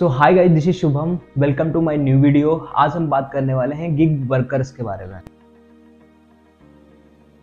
So hi guys, this is Shubham. Welcome to my new video. आज हम बात करने वाले हैं गिग वर्कर्स के बारे में।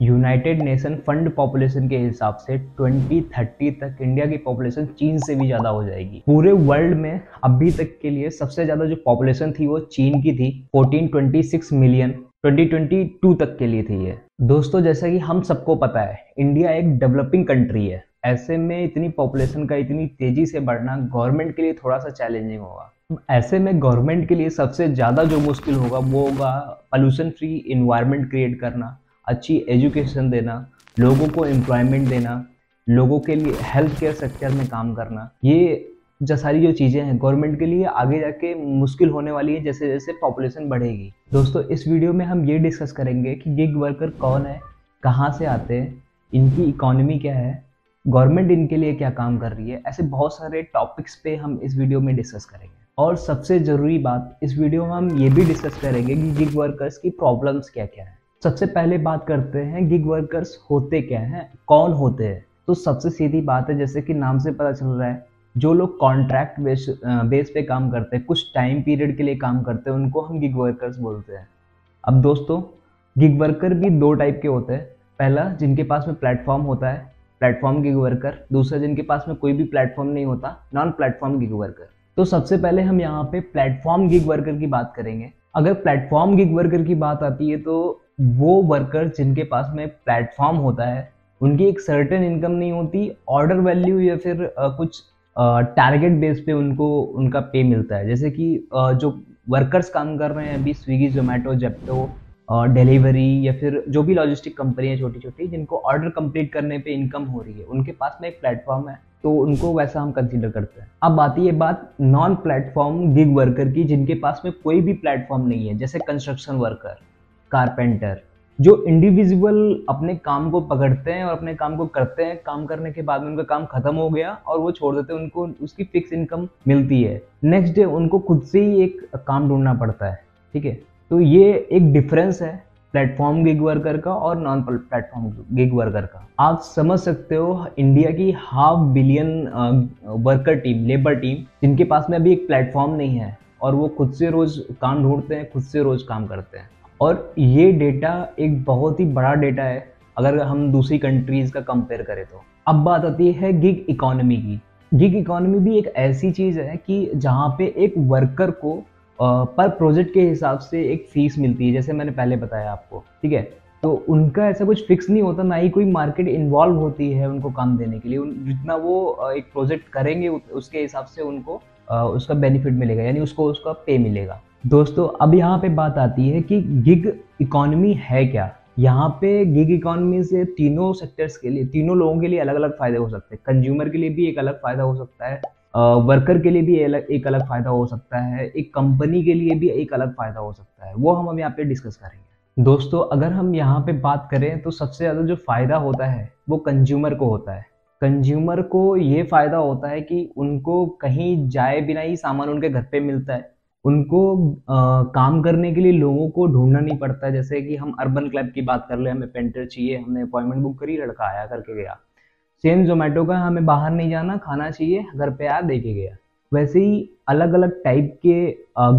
यूनाइटेड नेशन फंड पॉपुलेशन के हिसाब से 2030 तक इंडिया की पॉपुलेशन चीन से भी ज़्यादा हो जाएगी। पूरे वर्ल्ड में अभी तक के लिए सबसे ज़्यादा जो पॉपुलेशन थी वो चीन की थी, 1426 मिलियन 2022 तक के लिए थी ये। दोस्तों, जैसा कि हम सबको पता है, इंडिया एक डेवलपिंग कंट्री है। ऐसे में इतनी पॉपुलेशन का इतनी तेजी से बढ़ना गवर्नमेंट के लिए थोड़ा सा चैलेंजिंग होगा। ऐसे में गवर्नमेंट के लिए सबसे ज़्यादा जो मुश्किल होगा वो होगा पॉल्यूशन फ्री इन्वायरमेंट क्रिएट करना, अच्छी एजुकेशन देना, लोगों को एम्प्लॉयमेंट देना, लोगों के लिए हेल्थ केयर सेक्टर में काम करना। ये जो सारी जो चीज़ें हैं गवर्नमेंट के लिए आगे जाके मुश्किल होने वाली है जैसे जैसे पॉपुलेशन बढ़ेगी। दोस्तों, इस वीडियो में हम ये डिस्कस करेंगे कि गिग वर्कर कौन है, कहाँ से आते हैं, इनकी इकोनॉमी क्या है, गवर्नमेंट इनके लिए क्या काम कर रही है। ऐसे बहुत सारे टॉपिक्स पे हम इस वीडियो में डिस्कस करेंगे। और सबसे ज़रूरी बात, इस वीडियो में हम ये भी डिस्कस करेंगे कि गिग वर्कर्स की प्रॉब्लम्स क्या क्या है। सबसे पहले बात करते हैं गिग वर्कर्स होते क्या हैं, कौन होते हैं। तो सबसे सीधी बात है, जैसे कि नाम से पता चल रहा है, जो लोग कॉन्ट्रैक्ट बेस पे काम करते हैं, कुछ टाइम पीरियड के लिए काम करते हैं, उनको हम गिग वर्कर्स बोलते हैं। अब दोस्तों, गिग वर्कर भी दो टाइप के होते हैं। पहला, जिनके पास में प्लेटफॉर्म होता है, प्लेटफॉर्म गिग वर्कर। दूसरा, जिनके पास में कोई भी प्लेटफॉर्म नहीं होता, नॉन प्लेटफॉर्म गिग वर्कर। तो सबसे पहले हम यहाँ पे प्लेटफॉर्म गिग वर्कर की बात करेंगे। अगर प्लेटफॉर्म गिग वर्कर की बात आती है तो वो वर्कर जिनके पास में प्लेटफॉर्म होता है, उनकी एक सर्टेन इनकम नहीं होती, ऑर्डर वैल्यू या फिर कुछ टारगेट बेस पे उनको उनका पे मिलता है। जैसे कि जो वर्कर्स काम कर रहे हैं अभी स्विगी, जोमेटो, जेप्टो, डिलीवरी या फिर जो भी लॉजिस्टिक कंपनी है छोटी छोटी, जिनको ऑर्डर कंप्लीट करने पे इनकम हो रही है, उनके पास में एक प्लेटफॉर्म है, तो उनको वैसा हम कंसीडर करते हैं। अब आती है बात नॉन प्लेटफॉर्म गिग वर्कर की, जिनके पास में कोई भी प्लेटफॉर्म नहीं है। जैसे कंस्ट्रक्शन वर्कर, कारपेंटर, जो इंडिविजुअल अपने काम को पकड़ते हैं और अपने काम को करते हैं। काम करने के बाद में उनका काम खत्म हो गया और वो छोड़ देते हैं, उनको उसकी फिक्स इनकम मिलती है। नेक्स्ट डे उनको खुद से ही एक काम ढूंढना पड़ता है। ठीक है, तो ये एक डिफरेंस है प्लेटफॉर्म गिग वर्कर का और नॉन प्लेटफॉर्म गिग वर्कर का। आप समझ सकते हो, इंडिया की 500 million worker team, labour team, जिनके पास में अभी एक प्लेटफॉर्म नहीं है और वो खुद से रोज काम ढूंढते हैं, खुद से रोज काम करते हैं। और ये डेटा एक बहुत ही बड़ा डेटा है अगर हम दूसरी कंट्रीज का कंपेयर करें तो। अब बात आती है गिग इकोनॉमी की। गिग इकोनॉमी भी एक ऐसी चीज है कि जहाँ पे एक वर्कर को पर प्रोजेक्ट के हिसाब से एक फीस मिलती है, जैसे मैंने पहले बताया आपको। ठीक है, तो उनका ऐसा कुछ फिक्स नहीं होता, ना ही कोई मार्केट इन्वॉल्व होती है उनको काम देने के लिए। जितना वो एक प्रोजेक्ट करेंगे उसके हिसाब से उनको उसका बेनिफिट मिलेगा, यानी उसको उसका पे मिलेगा। दोस्तों, अब यहाँ पे बात आती है कि गिग इकोनॉमी है क्या। यहाँ पे गिग इकोनॉमी से तीनों सेक्टर्स के लिए, तीनों लोगों के लिए अलग अलग फायदे हो सकते हैं। कंज्यूमर के लिए भी एक अलग फायदा हो सकता है, वर्कर के लिए भी एक अलग फायदा हो सकता है, एक कंपनी के लिए भी एक अलग फायदा हो सकता है। वो हम यहाँ पे डिस्कस करेंगे। दोस्तों, अगर हम यहाँ पे बात करें तो सबसे ज्यादा जो फायदा होता है वो कंज्यूमर को होता है। कंज्यूमर को ये फायदा होता है कि उनको कहीं जाए बिना ही सामान उनके घर पे मिलता है। उनको काम करने के लिए लोगों को ढूंढना नहीं पड़ता है। जैसे कि हम अर्बन क्लब की बात कर ले, हमें पेंटर चाहिए, हमने अपॉइंटमेंट बुक करी, लड़का आया करके गया। सेम जोमेटो का, हमें बाहर नहीं जाना, खाना चाहिए, घर पे आया, दे के गया। वैसे ही अलग अलग टाइप के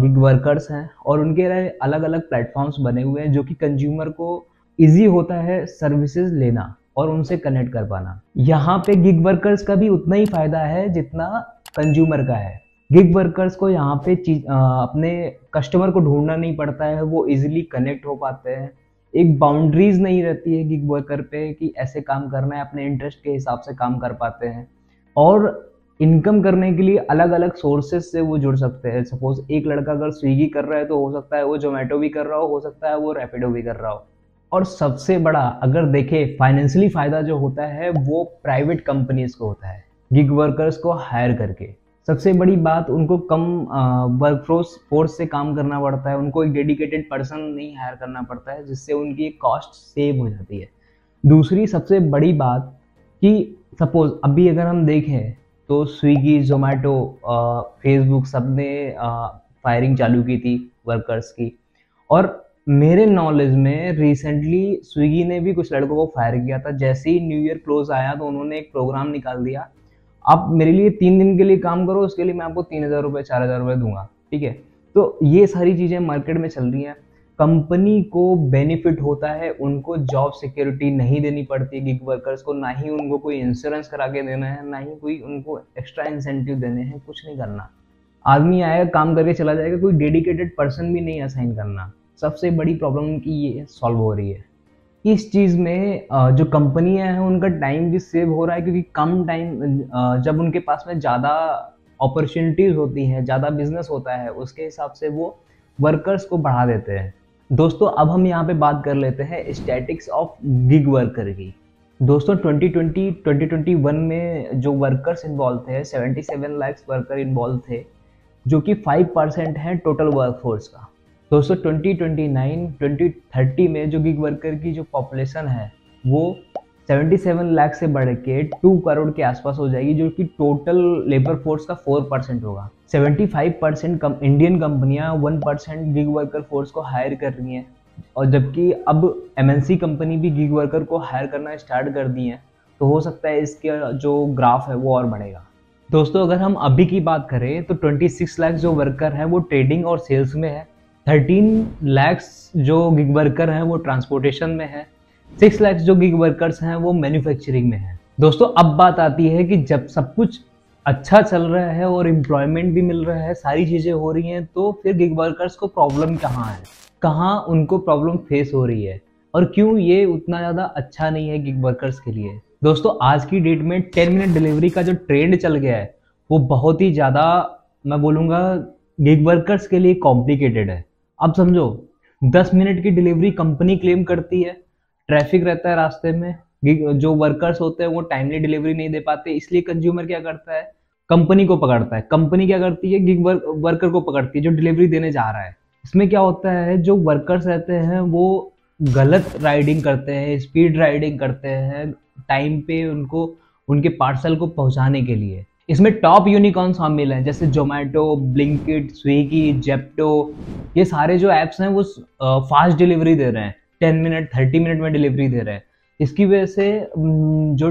गिग वर्कर्स हैं और उनके अलग अलग प्लेटफॉर्म्स बने हुए हैं, जो कि कंज्यूमर को इजी होता है सर्विसेज लेना और उनसे कनेक्ट कर पाना। यहाँ पे गिग वर्कर्स का भी उतना ही फायदा है जितना कंज्यूमर का है। गिग वर्कर्स को यहाँ पे अपने कस्टमर को ढूंढना नहीं पड़ता है, वो इजीली कनेक्ट हो पाते हैं। एक बाउंड्रीज नहीं रहती है गिग वर्कर पे कि ऐसे काम करना है, अपने इंटरेस्ट के हिसाब से काम कर पाते हैं। और इनकम करने के लिए अलग अलग सोर्सेज से वो जुड़ सकते हैं। सपोज एक लड़का अगर स्विगी कर रहा है तो हो सकता है वो जोमेटो भी कर रहा हो सकता है वो रैपिडो भी कर रहा हो। और सबसे बड़ा अगर देखे फाइनेंशियली फायदा जो होता है वो प्राइवेट कंपनीज को होता है, गिग वर्कर्स को हायर करके। सबसे बड़ी बात, उनको कम वर्क फोर्स से काम करना पड़ता है, उनको एक डेडिकेटेड पर्सन नहीं हायर करना पड़ता है, जिससे उनकी कॉस्ट सेव हो जाती है। दूसरी सबसे बड़ी बात कि सपोज अभी अगर हम देखें तो स्विगी, जोमेटो, फेसबुक, सब ने फायरिंग चालू की थी वर्कर्स की। और मेरे नॉलेज में रिसेंटली स्विगी ने भी कुछ लड़कों को फायर किया था। जैसे ही न्यू ईयर क्लोज आया तो उन्होंने एक प्रोग्राम निकाल दिया आप मेरे लिए 3 दिन के लिए काम करो, उसके लिए मैं आपको 3,000 रुपये 4,000 रुपये दूंगा, ठीक है। तो ये सारी चीज़ें मार्केट में चल रही हैं। कंपनी को बेनिफिट होता है, उनको जॉब सिक्योरिटी नहीं देनी पड़ती गिग वर्कर्स को, ना ही उनको कोई इंश्योरेंस करा के देना है, ना ही कोई उनको एक्स्ट्रा इंसेंटिव देने हैं, कुछ नहीं करना। आदमी आएगा, काम करके चला जाएगा, कोई डेडिकेटेड पर्सन भी नहीं असाइन करना। सबसे बड़ी प्रॉब्लम की ये सॉल्व हो रही है। इस चीज़ में जो कंपनियां हैं उनका टाइम भी सेव हो रहा है, क्योंकि कम टाइम जब उनके पास में ज़्यादा अपॉर्चुनिटीज़ होती हैं, ज़्यादा बिजनेस होता है, उसके हिसाब से वो वर्कर्स को बढ़ा देते हैं। दोस्तों अब हम यहाँ पे बात कर लेते हैं स्टैटिक्स ऑफ गिग वर्कर की। दोस्तों 2020-2021 में जो वर्कर्स इन्वॉल्व थे, 77 लाख वर्कर इन्वॉल्व थे, जो कि 5% है टोटल वर्कफोर्स का। दोस्तों 2029-2030 में जो गिग वर्कर की जो पॉपुलेशन है वो 77 लाख से बढ़ के 2 करोड़ के आसपास हो जाएगी, जो कि टोटल लेबर फोर्स का 4% होगा। 75% इंडियन कंपनियां 1% गिग वर्कर फोर्स को हायर कर रही हैं, और जबकि अब MNC कंपनी भी गिग वर्कर को हायर करना स्टार्ट कर दी है। तो हो सकता है इसका जो ग्राफ है वो और बढ़ेगा। दोस्तों अगर हम अभी की बात करें तो 26 लाख जो वर्कर हैं वो ट्रेडिंग और सेल्स में है, 13 लाख जो गिग वर्कर हैं वो ट्रांसपोर्टेशन में है, 6 लाख जो गिग वर्कर्स हैं वो मैन्युफैक्चरिंग में है। दोस्तों अब बात आती है कि जब सब कुछ अच्छा चल रहा है और एम्प्लॉयमेंट भी मिल रहा है, सारी चीज़ें हो रही हैं, तो फिर गिग वर्कर्स को प्रॉब्लम कहाँ है, कहाँ उनको प्रॉब्लम फेस हो रही है, और क्यों ये उतना ज़्यादा अच्छा नहीं है गिग वर्कर्स के लिए। दोस्तों आज की डेट में 10 मिनट डिलीवरी का जो ट्रेंड चल गया है वो बहुत ही ज़्यादा, मैं बोलूँगा, गिग वर्कर्स के लिए कॉम्प्लिकेटेड है। अब समझो 10 मिनट की डिलीवरी कंपनी क्लेम करती है, ट्रैफिक रहता है रास्ते में, जो वर्कर्स होते हैं वो टाइमली डिलीवरी नहीं दे पाते, इसलिए कंज्यूमर क्या करता है, कंपनी को पकड़ता है। कंपनी क्या करती है, गिग वर्कर को पकड़ती है जो डिलीवरी देने जा रहा है। इसमें क्या होता है, जो वर्कर्स रहते हैं वो गलत राइडिंग करते हैं, स्पीड राइडिंग करते हैं टाइम पे उनको उनके पार्सल को पहुंचाने के लिए। इसमें टॉप यूनिकॉर्न शामिल हैं, जैसे जोमेटो, ब्लिंकिट, स्विगी, जेप्टो। ये सारे जो ऐप्स हैं वो फास्ट डिलीवरी दे रहे हैं, 10 मिनट 30 मिनट में डिलीवरी दे रहे हैं। इसकी वजह से जो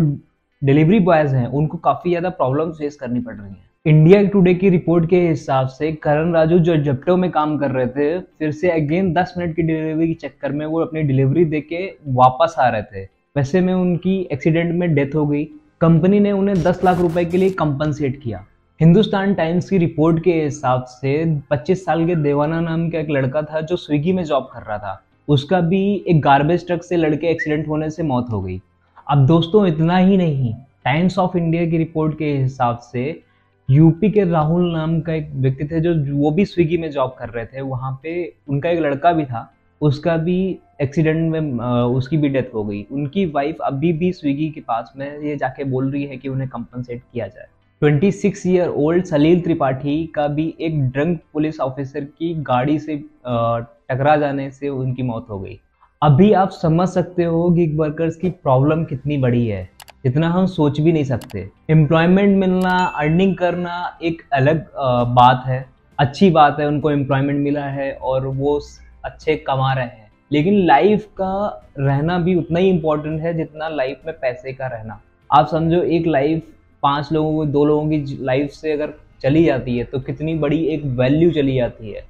डिलीवरी बॉयज हैं उनको काफ़ी ज़्यादा प्रॉब्लम फेस करनी पड़ रही है। इंडिया टुडे की रिपोर्ट के हिसाब से करण राजू जो जेप्टो में काम कर रहे थे, फिर से अगेन 10 मिनट की डिलीवरी के चक्कर में वो अपनी डिलीवरी देके वापस आ रहे थे। वैसे में उनकी एक्सीडेंट में डेथ हो गई। कंपनी ने उन्हें 10 लाख रुपए के लिए कंपनसेट किया। हिंदुस्तान टाइम्स की रिपोर्ट के हिसाब से 25 साल के देवाना नाम का एक लड़का था जो स्विगी में जॉब कर रहा था, उसका भी एक गार्बेज ट्रक से लड़के एक्सीडेंट होने से मौत हो गई। अब दोस्तों इतना ही नहीं, टाइम्स ऑफ इंडिया की रिपोर्ट के हिसाब से यूपी के राहुल नाम का एक व्यक्ति थे जो वो भी स्विगी में जॉब कर रहे थे, वहाँ पे उनका एक लड़का भी था, उसका भी एक्सीडेंट में उसकी भी डेथ हो गई। उनकी वाइफ अभी भी स्विगी के पास में ये जाके बोल रही है कि उन्हें कंपनसेट किया जाए। 26 ईयर ओल्ड सलील त्रिपाठी का भी एक ड्रंक पुलिस ऑफिसर की गाड़ी से टकरा जाने से उनकी मौत हो गई। अभी आप समझ सकते हो गिग वर्कर्स की प्रॉब्लम कितनी बड़ी है, इतना हम सोच भी नहीं सकते। एम्प्लॉयमेंट मिलना, अर्निंग करना एक अलग बात है, अच्छी बात है, उनको एम्प्लॉयमेंट मिला है और वो अच्छे कमा रहे हैं, लेकिन लाइफ का रहना भी उतना ही इम्पोर्टेंट है जितना लाइफ में पैसे का रहना। आप समझो एक लाइफ 5 लोगों को 2 लोगों की लाइफ से अगर चली जाती है तो कितनी बड़ी एक वैल्यू चली जाती है।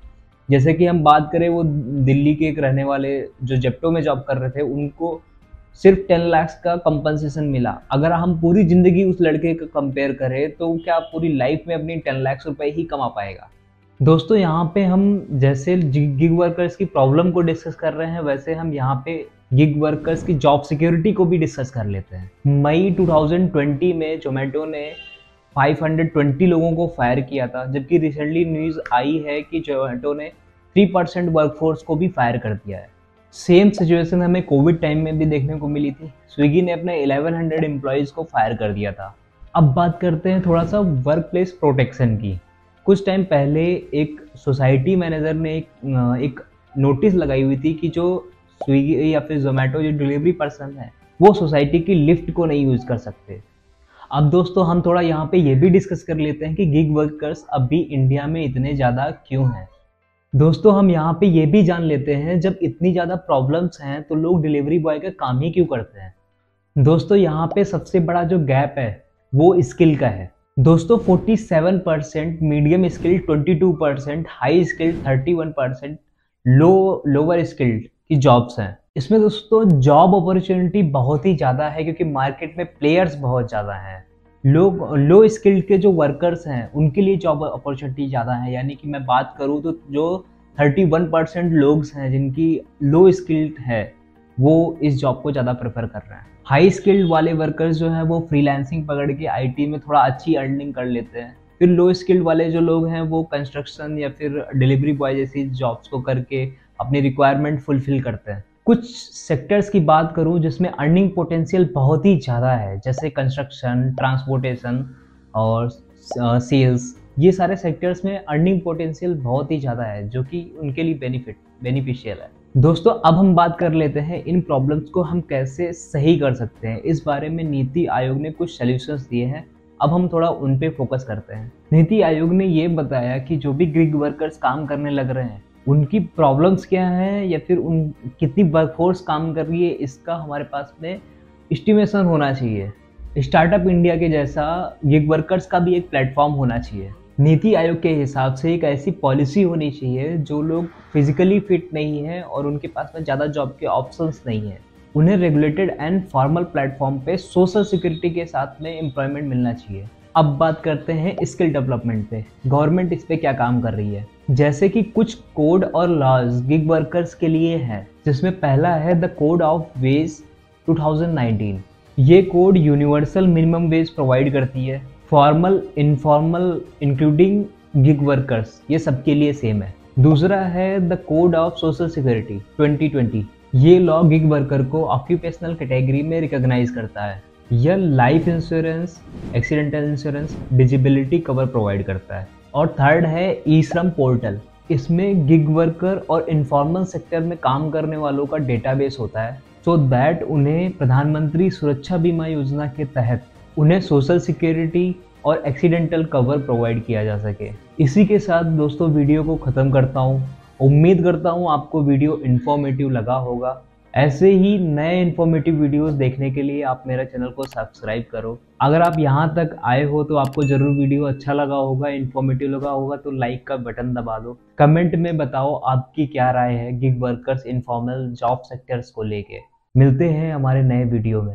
जैसे कि हम बात करें, वो दिल्ली के एक रहने वाले जो जेप्टो में जॉब कर रहे थे, उनको सिर्फ 10 लाख का कंपनसेशन मिला। अगर हम पूरी जिंदगी उस लड़के का कंपेयर करें तो क्या पूरी लाइफ में अपनी 10 लाख रुपए ही कमा पाएगा। दोस्तों यहाँ पे हम जैसे गिग वर्कर्स की प्रॉब्लम को डिस्कस कर रहे हैं, वैसे हम यहाँ पे गिग वर्कर्स की जॉब सिक्योरिटी को भी डिस्कस कर लेते हैं। मई 2020 में जोमेटो ने 520 लोगों को फायर किया था, जबकि रिसेंटली न्यूज़ आई है कि जोमेटो ने 3% वर्कफोर्स को भी फायर कर दिया है। सेम सिचुएशन हमें कोविड टाइम में भी देखने को मिली थी। स्विगी ने अपने 1100 एम्प्लॉयज़ को फायर कर दिया था। अब बात करते हैं थोड़ा सा वर्क प्लेस प्रोटेक्शन की। कुछ टाइम पहले एक सोसाइटी मैनेजर ने एक नोटिस लगाई हुई थी कि जो स्विगी या फिर जोमेटो जो डिलीवरी पर्सन है वो सोसाइटी की लिफ्ट को नहीं यूज़ कर सकते। अब दोस्तों हम थोड़ा यहाँ पे ये भी डिस्कस कर लेते हैं कि गिग वर्कर्स अभी इंडिया में इतने ज़्यादा क्यों हैं। दोस्तों हम यहाँ पे ये भी जान लेते हैं, जब इतनी ज़्यादा प्रॉब्लम्स हैं तो लोग डिलीवरी बॉय का काम ही क्यों करते हैं। दोस्तों यहाँ पे सबसे बड़ा जो गैप है वो स्किल का है। दोस्तों 47%, medium skilled 22%, high skilled 31%, lower skilled की जॉब्स हैं। इसमें दोस्तों जॉब अपॉर्चुनिटी बहुत ही ज़्यादा है क्योंकि मार्केट में प्लेयर्स बहुत ज़्यादा हैं। लोग लो स्किल्ड के जो वर्कर्स हैं उनके लिए जॉब अपॉर्चुनिटी ज़्यादा है, यानी कि मैं बात करूँ तो जो 31% लोग हैं जिनकी लो स्किल्ड है वो इस जॉब को ज़्यादा प्रेफर कर रहे हैं। हाई स्किल्ड वाले वर्कर्स जो हैं वो फ्रीलांसिंग पकड़ के आईटी में थोड़ा अच्छी अर्निंग कर लेते हैं। फिर लो स्किल्ड वाले जो लोग हैं वो कंस्ट्रक्शन या फिर डिलीवरी बॉय जैसी जॉब्स को करके अपनी रिक्वायरमेंट फुलफिल करते हैं। कुछ सेक्टर्स की बात करूं जिसमें अर्निंग पोटेंशियल बहुत ही ज़्यादा है, जैसे कंस्ट्रक्शन, ट्रांसपोर्टेशन और सेल्स। ये सारे सेक्टर्स में अर्निंग पोटेंशियल बहुत ही ज़्यादा है जो कि उनके लिए बेनिफिशियल है। दोस्तों अब हम बात कर लेते हैं इन प्रॉब्लम्स को हम कैसे सही कर सकते हैं। इस बारे में नीति आयोग ने कुछ सॉल्यूशंस दिए हैं, अब हम थोड़ा उन पे फोकस करते हैं। नीति आयोग ने ये बताया कि जो भी गिग वर्कर्स काम करने लग रहे हैं उनकी प्रॉब्लम्स क्या हैं या फिर उन कितनी वर्कफोर्स काम कर रही है, इसका हमारे पास में एस्टिमेशन होना चाहिए। स्टार्टअप इंडिया के जैसा गिग वर्कर्स का भी एक प्लेटफॉर्म होना चाहिए। नीति आयोग के हिसाब से एक ऐसी पॉलिसी होनी चाहिए जो लोग फिजिकली फिट नहीं है और उनके पास में ज़्यादा जॉब के ऑप्शंस नहीं है, उन्हें रेगुलेटेड एंड फॉर्मल प्लेटफॉर्म पे सोशल सिक्योरिटी के साथ में एम्प्लॉयमेंट मिलना चाहिए। अब बात करते हैं स्किल डेवलपमेंट पे। गवर्नमेंट इस पे क्या काम कर रही है, जैसे कि कुछ कोड और लॉज गिग वर्कर्स के लिए है, जिसमें पहला है द कोड ऑफ वेज 2019। ये code universal minimum wage provide करती है। Formal, informal, including gig workers, ये सबके लिए सेम है। दूसरा है the code of social security 2020। ये लॉ गिग वर्कर को ऑक्यूपेशनल कैटेगरी में रिकॉग्नाइज करता है। यह life insurance, accidental insurance, disability cover provide करता है। और थर्ड है ई श्रम पोर्टल। इसमें गिग वर्कर और इनफॉर्मल सेक्टर में काम करने वालों का डेटाबेस होता है, सो दैट उन्हें प्रधानमंत्री सुरक्षा बीमा योजना के तहत उन्हें सोशल सिक्योरिटी और एक्सीडेंटल कवर प्रोवाइड किया जा सके। इसी के साथ दोस्तों वीडियो को ख़त्म करता हूँ। उम्मीद करता हूँ आपको वीडियो इन्फॉर्मेटिव लगा होगा। ऐसे ही नए इन्फॉर्मेटिव वीडियोस देखने के लिए आप मेरा चैनल को सब्सक्राइब करो। अगर आप यहाँ तक आए हो तो आपको ज़रूर वीडियो अच्छा लगा होगा, इन्फॉर्मेटिव लगा होगा, तो लाइक का बटन दबा दो। कमेंट में बताओ आपकी क्या राय है gig workers, informal job sectors को लेके। मिलते हैं हमारे नए वीडियो में।